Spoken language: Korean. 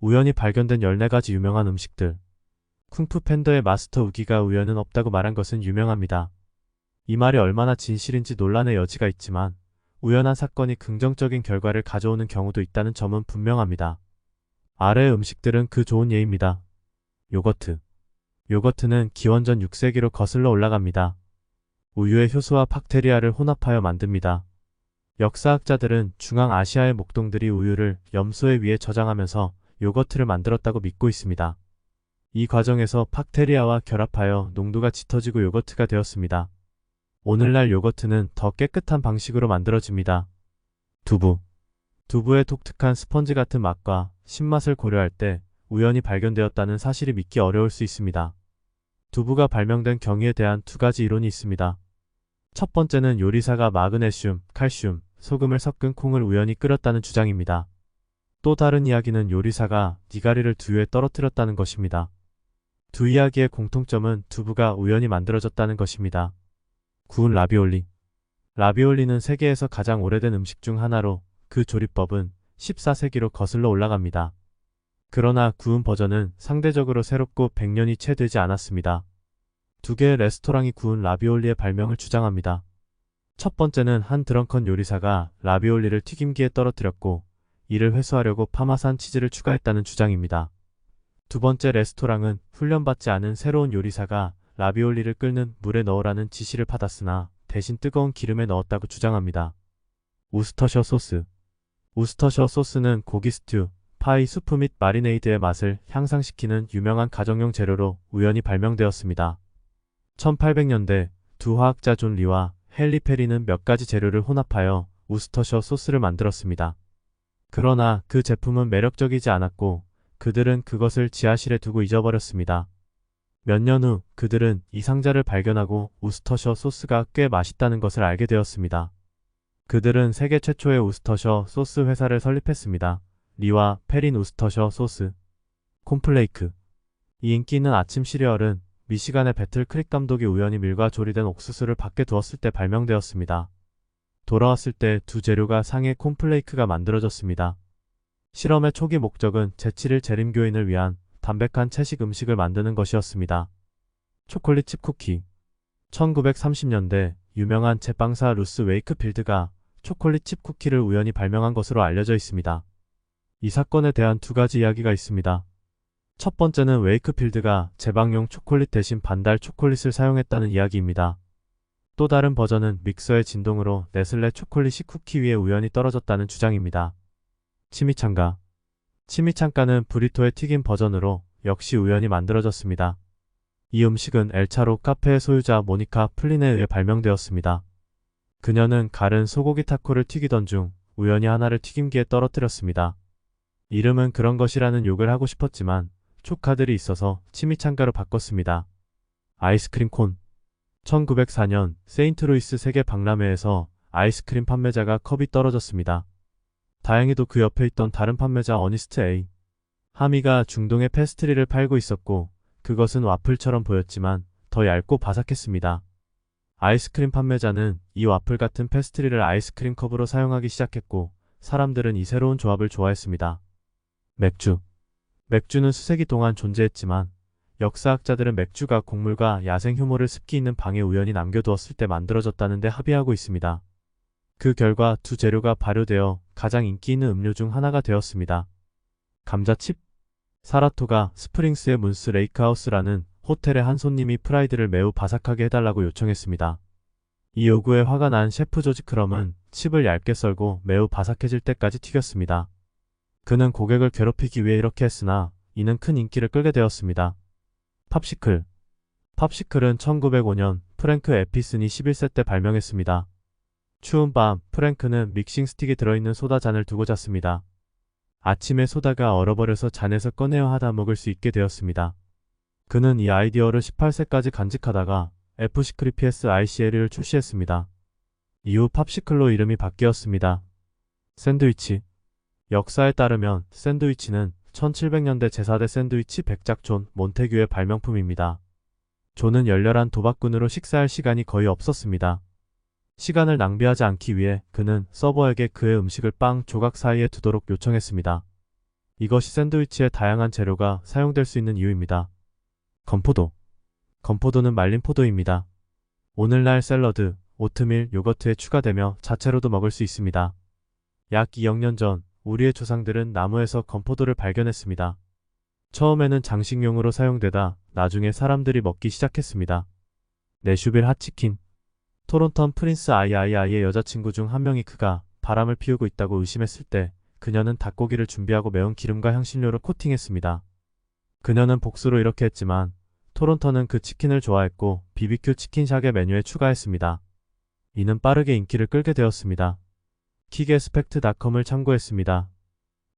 우연히 발견된 14가지 유명한 음식들. 쿵푸 팬더의 마스터 우기가 우연은 없다고 말한 것은 유명합니다. 이 말이 얼마나 진실인지 논란의 여지가 있지만 우연한 사건이 긍정적인 결과를 가져오는 경우도 있다는 점은 분명합니다. 아래의 음식들은 그 좋은 예입니다. 요거트. 요거트는 기원전 6세기로 거슬러 올라갑니다. 우유의 효소와 박테리아를 혼합하여 만듭니다. 역사학자들은 중앙아시아의 목동들이 우유를 염소에 위에 저장하면서 요거트를 만들었다고 믿고 있습니다. 이 과정에서 박테리아와 결합하여 농도가 짙어지고 요거트가 되었습니다. 오늘날 요거트는 더 깨끗한 방식으로 만들어집니다. 두부. 두부의 독특한 스펀지 같은 맛과 신맛을 고려할 때 우연히 발견되었다는 사실이 믿기 어려울 수 있습니다. 두부가 발명된 경위에 대한 두 가지 이론이 있습니다. 첫 번째는 요리사가 마그네슘, 칼슘, 소금을 섞은 콩을 우연히 끓였다는 주장입니다. 또 다른 이야기는 요리사가 니가리를 두유에 떨어뜨렸다는 것입니다. 두 이야기의 공통점은 두부가 우연히 만들어졌다는 것입니다. 구운 라비올리. 라비올리는 세계에서 가장 오래된 음식 중 하나로 그 조리법은 14세기로 거슬러 올라갑니다. 그러나 구운 버전은 상대적으로 새롭고 100년이 채 되지 않았습니다. 두 개의 레스토랑이 구운 라비올리의 발명을 주장합니다. 첫 번째는 한 드렁컨 요리사가 라비올리를 튀김기에 떨어뜨렸고 이를 회수하려고 파마산 치즈를 추가했다는 주장입니다. 두 번째 레스토랑은 훈련받지 않은 새로운 요리사가 라비올리를 끓는 물에 넣으라는 지시를 받았으나 대신 뜨거운 기름에 넣었다고 주장합니다. 우스터셔 소스. 우스터셔 소스는 고기 스튜, 파이, 수프 및 마리네이드의 맛을 향상시키는 유명한 가정용 재료로 우연히 발명되었습니다. 1800년대 두 화학자 존 리와 헨리 페리는 몇 가지 재료를 혼합하여 우스터셔 소스를 만들었습니다. 그러나 그 제품은 매력적이지 않았고 그들은 그것을 지하실에 두고 잊어버렸습니다. 몇 년 후 그들은 이 상자를 발견하고 우스터셔 소스가 꽤 맛있다는 것을 알게 되었습니다. 그들은 세계 최초의 우스터셔 소스 회사를 설립했습니다. 리와 페린 우스터셔 소스. 콘플레이크. 이 인기 있는 아침 시리얼은 미시간의 배틀 크릭 감독이 우연히 밀과 조리된 옥수수를 밖에 두었을 때 발명되었습니다. 돌아왔을 때 두 재료가 상해 콘플레이크가 만들어졌습니다. 실험의 초기 목적은 제7일 재림교인을 위한 담백한 채식 음식을 만드는 것이었습니다. 초콜릿 칩 쿠키. 1930년대 유명한 제빵사 루스 웨이크필드가 초콜릿 칩 쿠키를 우연히 발명한 것으로 알려져 있습니다. 이 사건에 대한 두 가지 이야기가 있습니다. 첫 번째는 웨이크필드가 제방용 초콜릿 대신 반달 초콜릿을 사용했다는 이야기입니다. 또 다른 버전은 믹서의 진동으로 네슬레 초콜릿이 쿠키 위에 우연히 떨어졌다는 주장입니다. 치미창가. 치미창가는 브리토의 튀김 버전으로 역시 우연히 만들어졌습니다. 이 음식은 엘차로 카페의 소유자 모니카 플린에 의해 발명되었습니다. 그녀는 갈은 소고기 타코를 튀기던 중 우연히 하나를 튀김기에 떨어뜨렸습니다. 이름은 그런 것이라는 욕을 하고 싶었지만 조카들이 있어서 치미창가로 바꿨습니다. 아이스크림 콘. 1904년 세인트루이스 세계 박람회에서 아이스크림 판매자가 컵이 떨어졌습니다. 다행히도 그 옆에 있던 다른 판매자 어니스트 A. 하미가 중동의 페스트리를 팔고 있었고 그것은 와플처럼 보였지만 더 얇고 바삭했습니다. 아이스크림 판매자는 이 와플 같은 페스트리를 아이스크림 컵으로 사용하기 시작했고 사람들은 이 새로운 조합을 좋아했습니다. 맥주. 맥주는 수세기 동안 존재했지만 역사학자들은 맥주가 곡물과 야생 효모를 습기 있는 방에 우연히 남겨두었을 때 만들어졌다는 데 합의하고 있습니다. 그 결과 두 재료가 발효되어 가장 인기 있는 음료 중 하나가 되었습니다. 감자칩. 사라토가 스프링스의 문스 레이크하우스라는 호텔의 한 손님이 프라이드를 매우 바삭하게 해달라고 요청했습니다. 이 요구에 화가 난 셰프 조지 크럼은 칩을 얇게 썰고 매우 바삭해질 때까지 튀겼습니다. 그는 고객을 괴롭히기 위해 이렇게 했으나 이는 큰 인기를 끌게 되었습니다. 팝시클. 팝시클은 1905년 프랭크 에피슨이 11세 때 발명했습니다. 추운 밤 프랭크는 믹싱 스틱이 들어있는 소다 잔을 두고 잤습니다. 아침에 소다가 얼어버려서 잔에서 꺼내어 하다 먹을 수 있게 되었습니다. 그는 이 아이디어를 18세까지 간직하다가 FC클이 PSICL을 출시했습니다. 이후 팝시클로 이름이 바뀌었습니다. 샌드위치. 역사에 따르면 샌드위치는 1700년대 제4대 샌드위치 백작 존 몬테규의 발명품입니다. 존은 열렬한 도박꾼으로 식사할 시간이 거의 없었습니다. 시간을 낭비하지 않기 위해 그는 서버에게 그의 음식을 빵 조각 사이에 두도록 요청했습니다. 이것이 샌드위치에 다양한 재료가 사용될 수 있는 이유입니다. 건포도. 건포도는 말린 포도입니다. 오늘날 샐러드, 오트밀, 요거트에 추가되며 자체로도 먹을 수 있습니다. 약 2억 년 전 우리의 조상들은 나무에서 건포도를 발견했습니다. 처음에는 장식용으로 사용되다 나중에 사람들이 먹기 시작했습니다. 내슈빌 핫치킨. 토론턴 프린스 아이아이아이의 여자친구 중 한 명이 그가 바람을 피우고 있다고 의심했을 때 그녀는 닭고기를 준비하고 매운 기름과 향신료를 코팅했습니다. 그녀는 복수로 이렇게 했지만 토론턴은 그 치킨을 좋아했고 BBQ 치킨샥의 메뉴에 추가했습니다. 이는 빠르게 인기를 끌게 되었습니다. 킥에스펙트닷컴을 참고했습니다.